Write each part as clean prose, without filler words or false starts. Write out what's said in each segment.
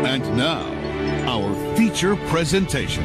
And now, our feature presentation.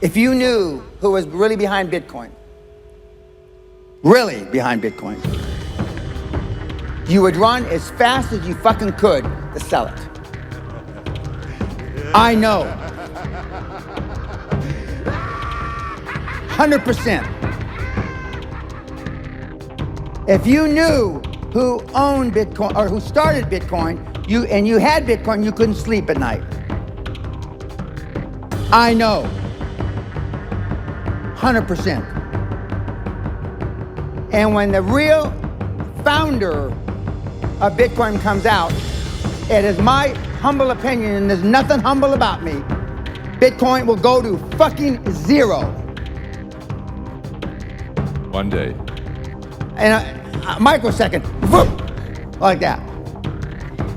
If you knew who was really behind Bitcoin, you would run as fast as you fucking could to sell it. I know. 100%. If you knew who owned Bitcoin or who started Bitcoin, you had Bitcoin, you couldn't sleep at night. I know. 100%. And when the real founder of Bitcoin comes out, it is my humble opinion, and there's nothing humble about me, Bitcoin will go to fucking zero. One day. In a microsecond, like that.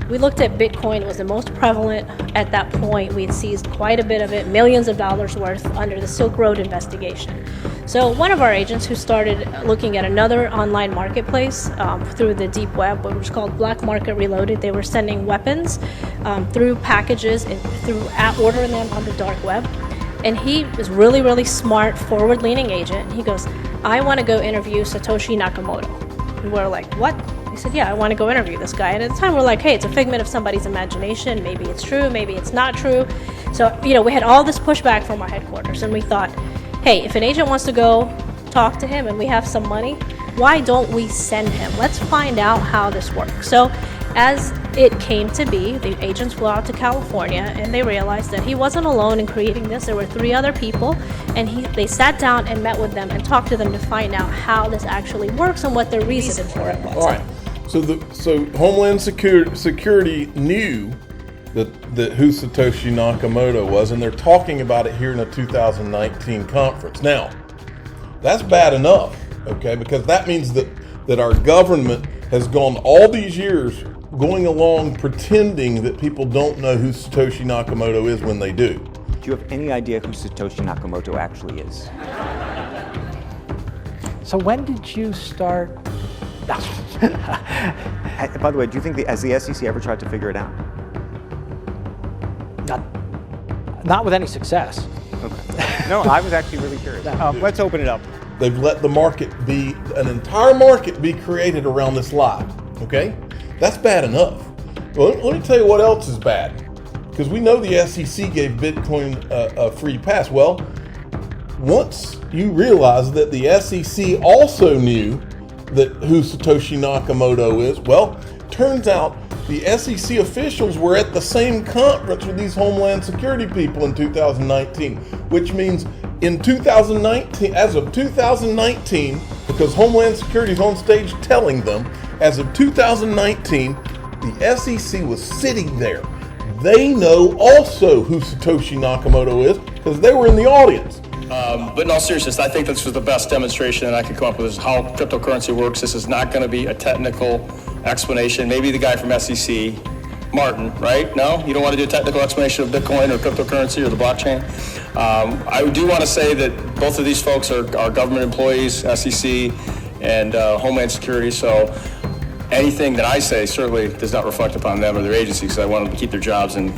We looked at Bitcoin. It was the most prevalent at that point. We had seized quite a bit of it, millions of dollars worth, under the Silk Road investigation. So one of our agents who started looking at another online marketplace through the deep web, what was called Black Market Reloaded, they were sending weapons through packages and ordering them on the dark web. And he was really, really smart, forward-leaning agent. He goes, I want to go interview Satoshi Nakamoto. And we're like, what? He said, yeah, I want to go interview this guy. And at the time, we're like, hey, it's a figment of somebody's imagination. Maybe it's true, maybe it's not true. So, we had all this pushback from our headquarters. And we thought, hey, if an agent wants to go talk to him and we have some money, why don't we send him? Let's find out how this works. So as it came to be, the agents flew out to California, and they realized that he wasn't alone in creating this. There were 3 other people, and they sat down and met with them and talked to them to find out how this actually works and what their reason for it was. All right. So Homeland Security knew that who Satoshi Nakamoto was, and they're talking about it here in a 2019 conference. Now, that's bad enough, okay? Because that means that our government has gone all these years going along pretending that people don't know who Satoshi Nakamoto is when they do. Do you have any idea who Satoshi Nakamoto actually is? So when did you start? By the way, do you think has the SEC ever tried to figure it out? Not with any success. Okay. No, I was actually really curious. Let's open it up. They've let an entire market be created around this lie, okay? That's bad enough. Well, let me tell you what else is bad. Because we know the SEC gave Bitcoin a free pass. Well, once you realize that the SEC also knew that who Satoshi Nakamoto is, well, turns out the SEC officials were at the same conference with these Homeland Security people in 2019, which means in 2019, as of 2019, because Homeland Security is on stage telling them, as of 2019, the SEC was sitting there. They know also who Satoshi Nakamoto is because they were in the audience. But in all seriousness, I think this was the best demonstration that I could come up with is how cryptocurrency works. This is not going to be a technical explanation. Maybe the guy from SEC, Martin, right? No? You don't want to do a technical explanation of Bitcoin or cryptocurrency or the blockchain? I do want to say that both of these folks are government employees, SEC and Homeland Security, so anything that I say certainly does not reflect upon them or their agency, because I want them to keep their jobs and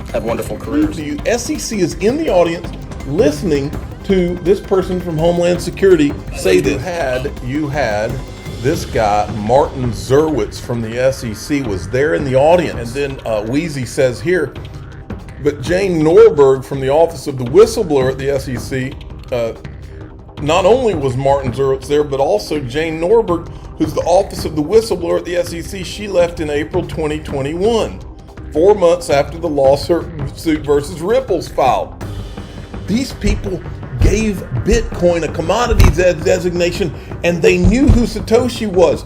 have wonderful careers. The SEC is in the audience listening to this person from Homeland Security say that you had this guy, Martin Zerwitz from the SEC, was there in the audience. And then Wheezy says here, but Jane Norberg from the Office of the Whistleblower at the SEC not only was Martin Zurich there, but also Jane Norbert, who's the office of the whistleblower at the SEC. She left in April 2021, 4 months after the lawsuit versus Ripple's filed. These people gave Bitcoin a commodity designation, and they knew who Satoshi was.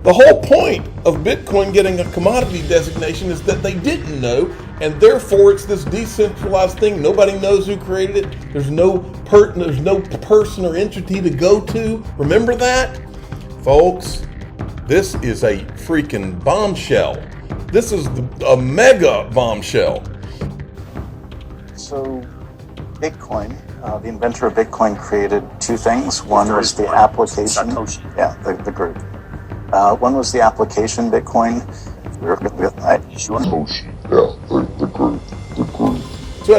The whole point of Bitcoin getting a commodity designation is that they didn't know, and therefore it's this decentralized thing. Nobody knows who created it. There's no person or entity to go to. Remember that? Folks, this is a freaking bombshell. This is a mega bombshell. So, Bitcoin, the inventor of Bitcoin created two things. One was the application. Satoshi. Yeah, the group. One was the application Bitcoin. Satoshi. Yeah, the group. So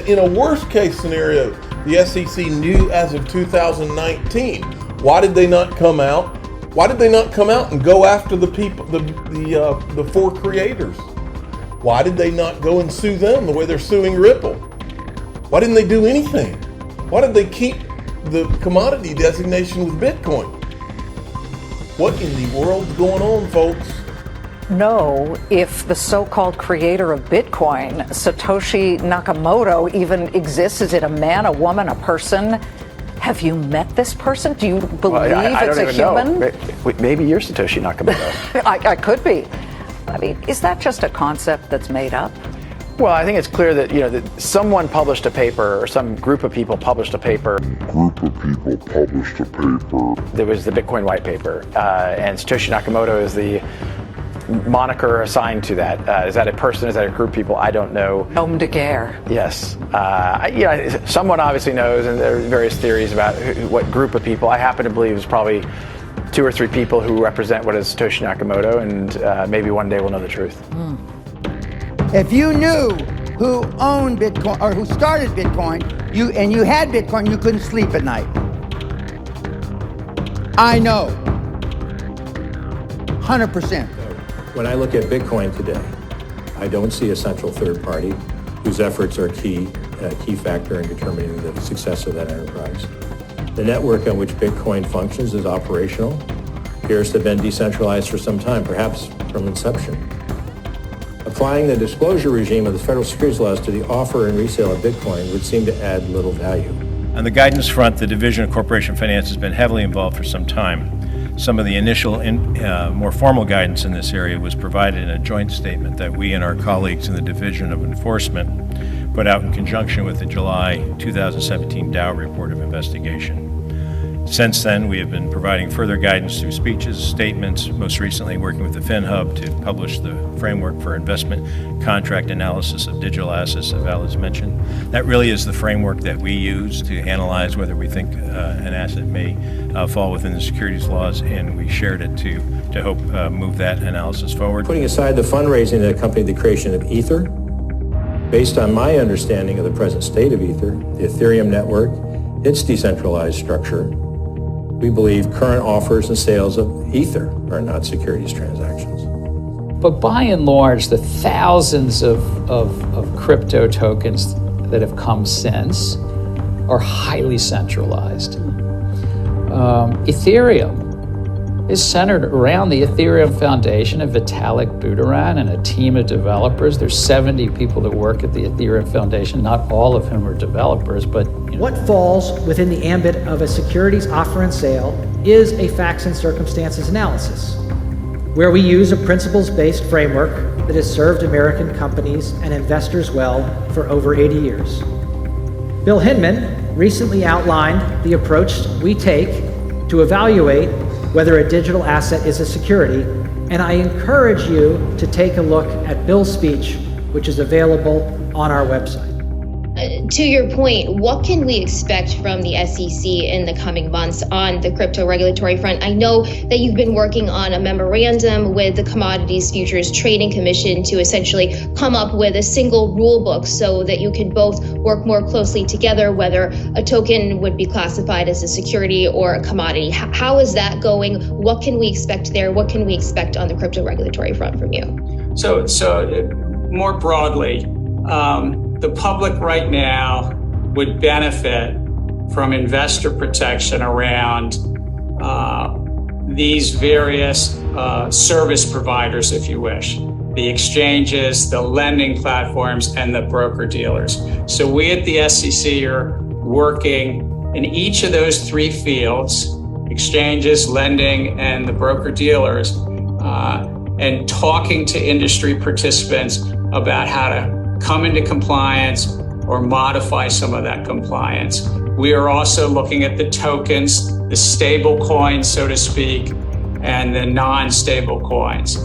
in a worst case scenario, the SEC knew as of 2019. Why did they not come out? Why did they not come out and go after the people, the four creators? Why did they not go and sue them the way they're suing Ripple? Why didn't they do anything? Why did they keep the commodity designation with Bitcoin? What in the world's going on, folks? Know if the so-called creator of Bitcoin, Satoshi Nakamoto, even exists. Is it a man, a woman, a person? Have you met this person? Do you believe it's a human? Know. Maybe you're Satoshi Nakamoto. I could be. I mean, is that just a concept that's made up? Well, I think it's clear that, that someone published a paper, or some group of people published a paper. There was the Bitcoin white paper, and Satoshi Nakamoto is the moniker assigned to that. Is that a person? Is that a group of people? I don't know. Homme de guerre. Yes. Someone obviously knows, and there are various theories about what group of people. I happen to believe it's probably 2 or 3 people who represent what is Satoshi Nakamoto, and maybe one day we'll know the truth. If you knew who owned Bitcoin or who started Bitcoin, and you had Bitcoin, you couldn't sleep at night. I know. 100%. When I look at Bitcoin today, I don't see a central third party whose efforts are a key factor in determining the success of that enterprise. The network on which Bitcoin functions is operational, appears to have been decentralized for some time, perhaps from inception. Applying the disclosure regime of the federal securities laws to the offer and resale of Bitcoin would seem to add little value. On the guidance front, the Division of Corporation Finance has been heavily involved for some time. Some of the initial more formal guidance in this area was provided in a joint statement that we and our colleagues in the Division of Enforcement put out in conjunction with the July 2017 Dow Report of Investigation. Since then, we have been providing further guidance through speeches, statements, most recently working with the FinHub to publish the framework for investment contract analysis of digital assets that Val has mentioned. That really is the framework that we use to analyze whether we think an asset may fall within the securities laws, and we shared it to help move that analysis forward. Putting aside the fundraising that accompanied the creation of Ether, based on my understanding of the present state of Ether, the Ethereum network, its decentralized structure, we believe current offers and sales of Ether are not securities transactions. But by and large, the thousands of crypto tokens that have come since are highly centralized. Ethereum is centered around the Ethereum Foundation and Vitalik Buterin and a team of developers. There's 70 people that work at the Ethereum Foundation, not all of whom are developers, but What falls within the ambit of a securities offer and sale is a facts and circumstances analysis, where we use a principles-based framework that has served American companies and investors well for over 80 years. Bill Hinman recently outlined the approach we take to evaluate whether a digital asset is a security, and I encourage you to take a look at Bill's speech, which is available on our website. To your point, what can we expect from the SEC in the coming months on the crypto regulatory front? I know that you've been working on a memorandum with the Commodities Futures Trading Commission to essentially come up with a single rule book so that you can both work more closely together, whether a token would be classified as a security or a commodity. How is that going? What can we expect there? What can we expect on the crypto regulatory front from you? So more broadly, the public right now would benefit from investor protection around these various service providers, if you wish, the exchanges, the lending platforms, and the broker-dealers. So we at the SEC are working in each of those three fields, exchanges, lending, and the broker-dealers, and talking to industry participants about how to come into compliance or modify some of that compliance. We are also looking at the tokens, the stable coins, so to speak, and the non-stable coins.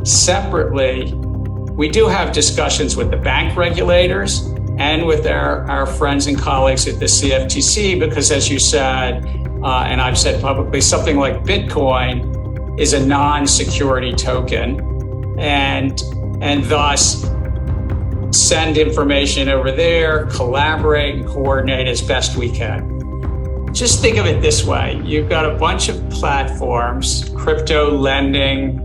Separately, we do have discussions with the bank regulators and with our friends and colleagues at the CFTC, because as you said, and I've said publicly, something like Bitcoin is a non-security token, and thus send information over there, collaborate and coordinate as best we can. Just think of it this way. You've got a bunch of platforms, crypto lending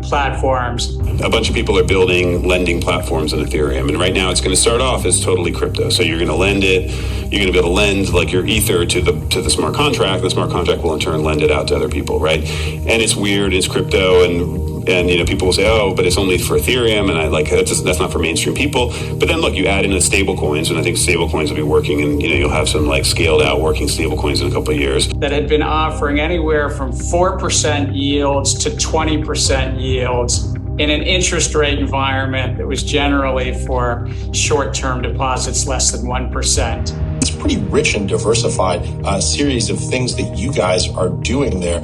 platforms. A bunch of people are building lending platforms on Ethereum, and right now it's going to start off as totally crypto. So you're going to lend it, you're going to be able to lend like your ether to the smart contract. The smart contract will in turn lend it out to other people, right? And it's weird, it's crypto, and you know, people will say, oh, but it's only for Ethereum, and I like that's not for mainstream people. But then look, you add in the stable coins, and I think stable coins will be working, and you know, you'll have some like scaled out working stable coins in a couple of years. That had been offering anywhere from 4% yields to 20% yields in an interest rate environment that was generally for short-term deposits less than 1%. It's pretty rich and diversified series of things that you guys are doing there.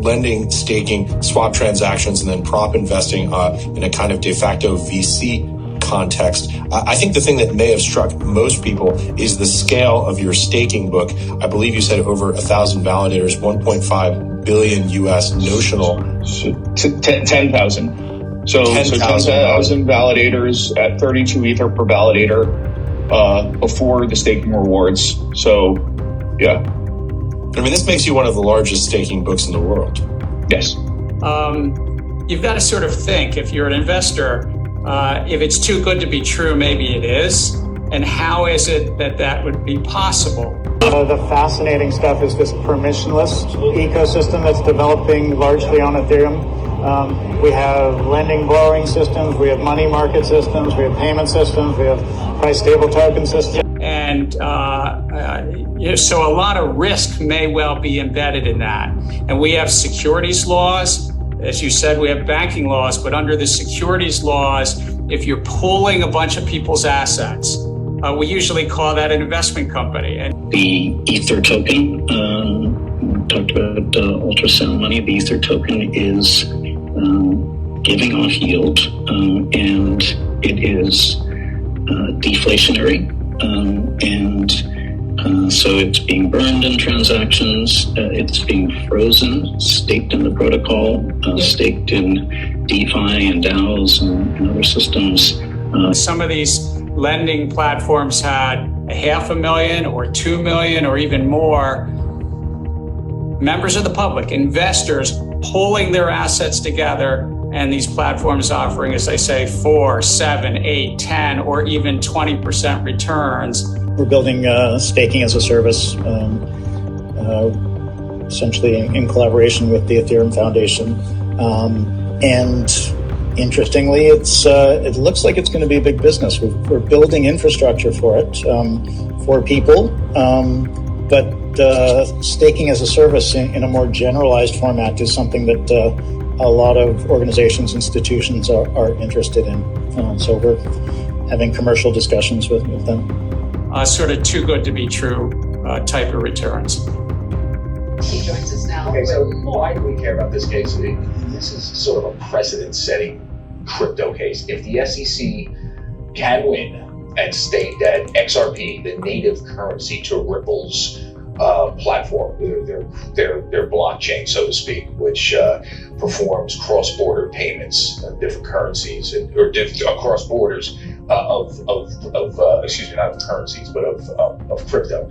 Lending, staking, swap transactions, and then prop investing in a kind of de facto VC context. I think the thing that may have struck most people is the scale of your staking book. I believe you said over 1,000 validators, 1.5 billion US notional. 10,000. So 10,000 validators at 32 Ether per validator before the staking rewards. So, yeah. I mean, this makes you one of the largest staking books in the world. Yes. You've got to sort of think, if you're an investor, if it's too good to be true, maybe it is. And how is it that would be possible? The fascinating stuff is this permissionless ecosystem that's developing largely on Ethereum. We have lending, borrowing systems, we have money market systems, we have payment systems, we have price stable token systems. And so a lot of risk may well be embedded in that. And we have securities laws. As you said, we have banking laws, but under the securities laws, if you're pooling a bunch of people's assets, we usually call that an investment company. And the Ether token, talked about ultrasound money. The Ether token is giving off yield, and it is deflationary, and so it's being burned in transactions, it's being frozen, staked in the protocol, staked in DeFi and DAOs and other systems. Some of these lending platforms had 500,000 or 2 million or even more members of the public, investors, pulling their assets together, and these platforms offering, as I say, 4, 7, 8, 10, or even 20% returns. We're building staking as a service, essentially in collaboration with the Ethereum Foundation. And interestingly, it looks like it's going to be a big business. We're building infrastructure for it, for people, but staking as a service in a more generalized format is something that a lot of organizations, institutions are interested in. So we're having commercial discussions with them. Sort of too good to be true type of returns. He joins us now. Okay, so why do we care about this case? This is sort of a precedent-setting crypto case. If the SEC can win and state that XRP, the native currency to Ripple's platform, their blockchain, so to speak, which performs cross-border payments of different currencies or across borders excuse me, not of currencies, but of crypto.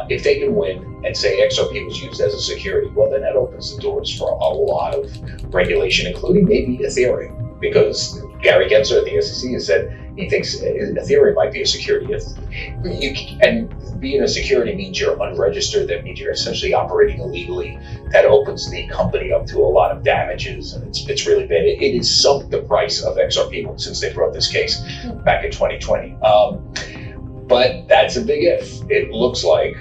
If they can win and say XRP was used as a security, well, then that opens the doors for a lot of regulation, including maybe Ethereum, because Gary Gensler at the SEC has said he thinks Ethereum might be a security. And being a security means you're unregistered. That means you're essentially operating illegally. That opens the company up to a lot of damages, and it's really bad. It has sunk the price of XRP since they brought this case back in 2020. But that's a big if. It looks like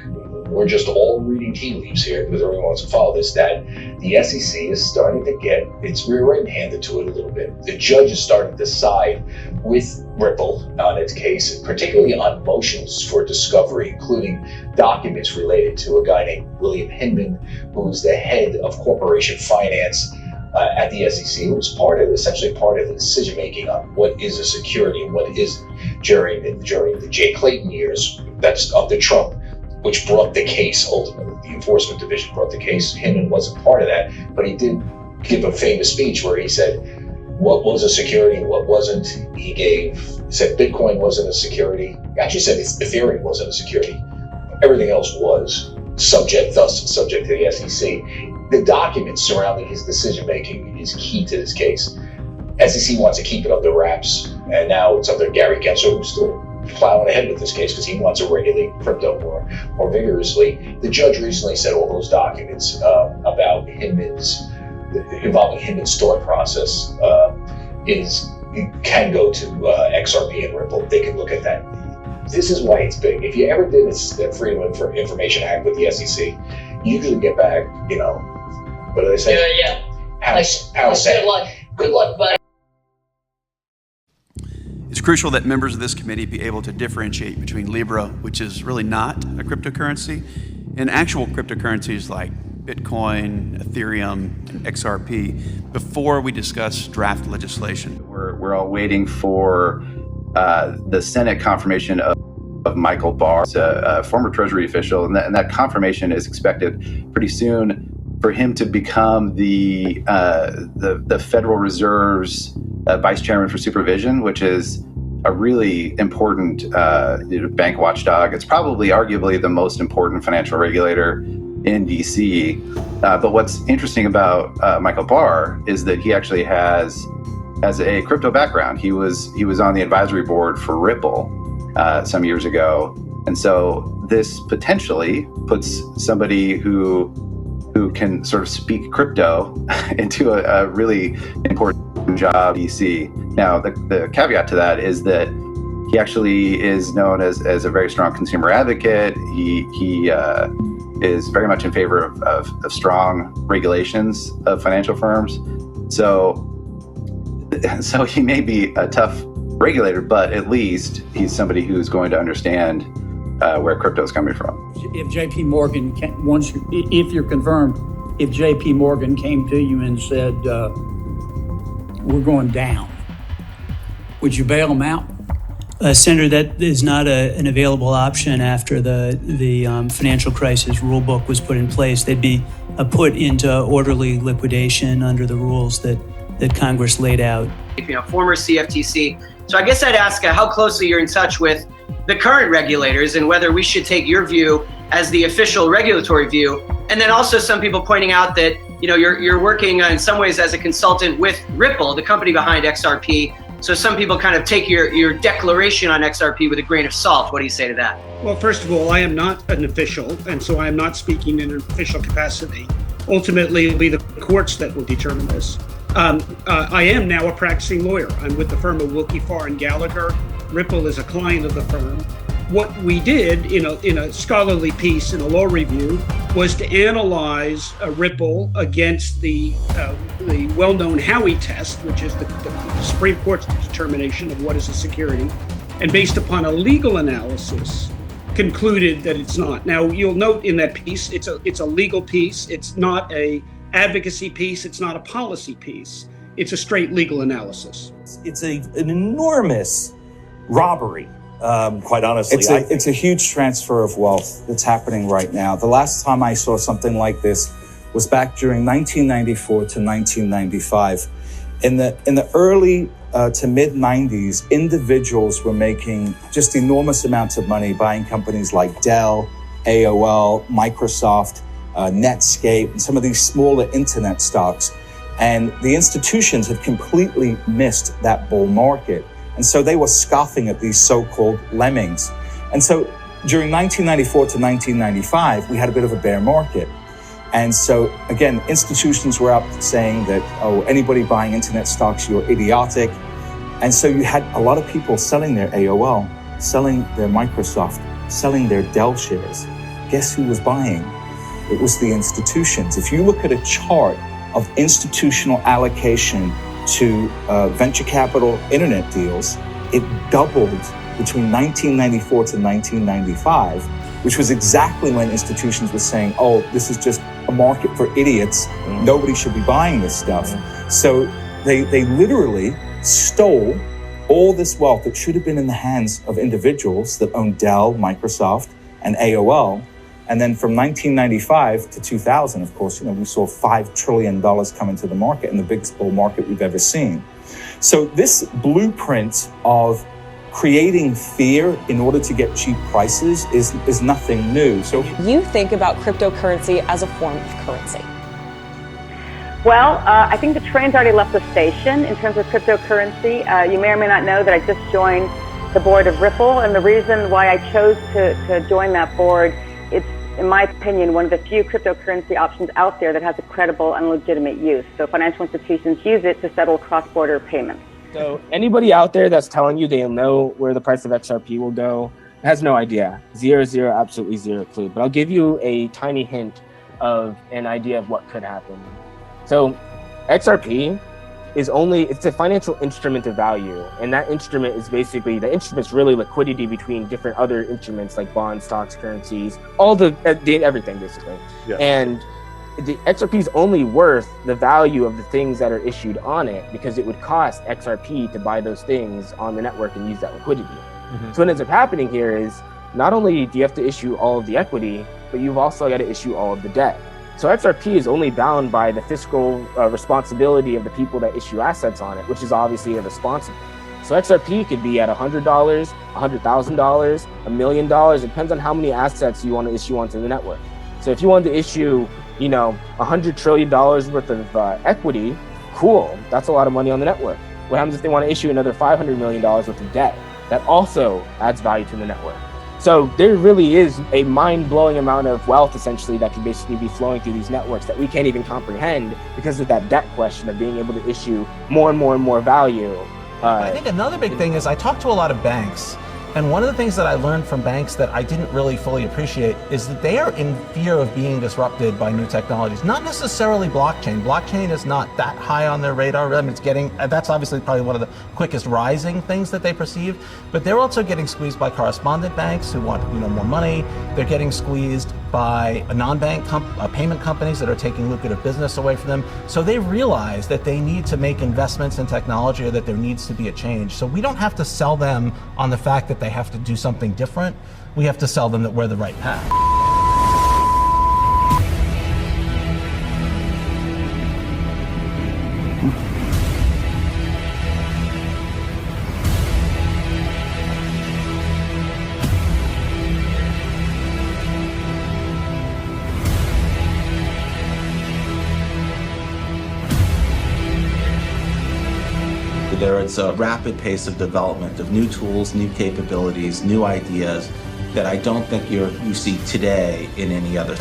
we're just all reading tea leaves here because everyone wants to follow this, that the SEC is starting to get its rear end handed to it a little bit. The judge is starting to side with Ripple on its case, particularly on motions for discovery, including documents related to a guy named William Hinman, who's the head of corporation finance at the SEC, who was essentially part of the decision making on what is a security and what isn't during the Jay Clayton years. That's of the Trump, which brought the case ultimately. The enforcement division brought the case. Hinman wasn't part of that, but he did give a famous speech where he said what was a security and what wasn't. He said Bitcoin wasn't a security. He actually said Ethereum wasn't a security. Everything else was subject to the SEC. The documents surrounding his decision making is key to this case. SEC wants to keep it under wraps, and now it's under Gary Gensler, who's still plowing ahead with this case because he wants to regulate crypto more vigorously. The judge recently said all those documents about involving Hinman's thought process can go to XRP and Ripple. They can look at that. This is why it's big. If you ever did a Freedom of Information Act with the SEC, you usually get back, what do they say? Yeah. Good luck, buddy. It's crucial that members of this committee be able to differentiate between Libra, which is really not a cryptocurrency, and actual cryptocurrencies like Bitcoin, Ethereum, and XRP before we discuss draft legislation. We're all waiting for the Senate confirmation of Michael Barr, a former Treasury official, and that confirmation is expected pretty soon for him to become the Federal Reserve's vice chairman for supervision, which is a really important bank watchdog. It's probably arguably the most important financial regulator in DC. But what's interesting about Michael Barr is that he actually has a crypto background. He was on the advisory board for Ripple some years ago. And so this potentially puts somebody who can sort of speak crypto into a really important job in DC. Now, the caveat to that is that he actually is known as a very strong consumer advocate. He is very much in favor of strong regulations of financial firms. So he may be a tough regulator, but at least he's somebody who's going to understand where crypto is coming from. If JP Morgan, if you're confirmed, if JP Morgan came to you and said, we're going down, would you bail them out? Senator, that is not an available option after the financial crisis rulebook was put in place. They'd be put into orderly liquidation under the rules that Congress laid out. Former CFTC. So I guess I'd ask how closely you're in touch with the current regulators and whether we should take your view as the official regulatory view. And then also some people pointing out that, you're working in some ways as a consultant with Ripple, the company behind XRP. So some people kind of take your declaration on XRP with a grain of salt. What do you say to that? Well, first of all, I am not an official, and so I am not speaking in an official capacity. Ultimately, it'll be the courts that will determine this. I am now a practicing lawyer. I'm with the firm of Wilkie Farr and Gallagher. Ripple is a client of the firm. What we did in a scholarly piece in a law review was to analyze Ripple against the well-known Howey test, which is the Supreme Court's determination of what is a security, and based upon a legal analysis, concluded that it's not. Now, you'll note in that piece, it's a legal piece. It's not a advocacy piece. It's not a policy piece. It's a straight legal analysis. It's an enormous robbery. Quite honestly, it's a huge transfer of wealth that's happening right now. The last time I saw something like this was back during 1994 to 1995. In the early to mid 90s, individuals were making just enormous amounts of money buying companies like Dell, AOL, Microsoft, Netscape, and some of these smaller internet stocks. And the institutions had completely missed that bull market. And so they were scoffing at these so-called lemmings. And so during 1994 to 1995, we had a bit of a bear market. And so, again, institutions were up saying that, oh, anybody buying internet stocks, you're idiotic. And so you had a lot of people selling their AOL, selling their Microsoft, selling their Dell shares. Guess who was buying? It was the institutions. If you look at a chart of institutional allocation to venture capital internet deals, it doubled between 1994 to 1995, which was exactly when institutions were saying, oh, this is just a market for idiots. Nobody should be buying this stuff. So they literally stole all this wealth that should have been in the hands of individuals that owned Dell, Microsoft, and AOL. And then from 1995 to 2000, of course, we saw $5 trillion come into the market, in the biggest bull market we've ever seen. So this blueprint of creating fear in order to get cheap prices is nothing new. So you think about cryptocurrency as a form of currency? Well, I think the train's already left the station in terms of cryptocurrency. You may or may not know that I just joined the board of Ripple, and the reason why I chose to join that board, it's, in my opinion, one of the few cryptocurrency options out there that has a credible and legitimate use. So financial institutions use it to settle cross-border payments. So anybody out there that's telling you they'll know where the price of XRP will go has no idea. Absolutely zero clue. But I'll give you a tiny hint of an idea of what could happen. So XRP it's a financial instrument of value. And that instrument is basically, the instrument's really liquidity between different other instruments like bonds, stocks, currencies, all everything basically. Yeah. And the XRP is only worth the value of the things that are issued on it, because it would cost XRP to buy those things on the network and use that liquidity. Mm-hmm. So what ends up happening here is not only do you have to issue all of the equity, but you've also got to issue all of the debt. So XRP is only bound by the fiscal responsibility of the people that issue assets on it, which is obviously irresponsible. So XRP could be at $100, $100,000, $1 million. It depends on how many assets you want to issue onto the network. So if you wanted to issue, $100 trillion worth of equity, cool. That's a lot of money on the network. What happens if they want to issue another $500 million worth of debt? That also adds value to the network. So there really is a mind-blowing amount of wealth, essentially, that can basically be flowing through these networks that we can't even comprehend because of that debt question of being able to issue more and more and more value. I think another big thing is I talked to a lot of banks, and one of the things that I learned from banks that I didn't really fully appreciate is that they are in fear of being disrupted by new technologies. Not necessarily blockchain. Blockchain is not that high on their radar. I mean, that's obviously probably one of the quickest rising things that they perceive, but they're also getting squeezed by correspondent banks who want more money. They're getting squeezed by non-bank payment companies that are taking lucrative business away from them. So they realize that they need to make investments in technology, or that there needs to be a change. So we don't have to sell them on the fact that they have to do something different. We have to sell them that we're the right path. There is a rapid pace of development of new tools, new capabilities, new ideas that I don't think you see today in any other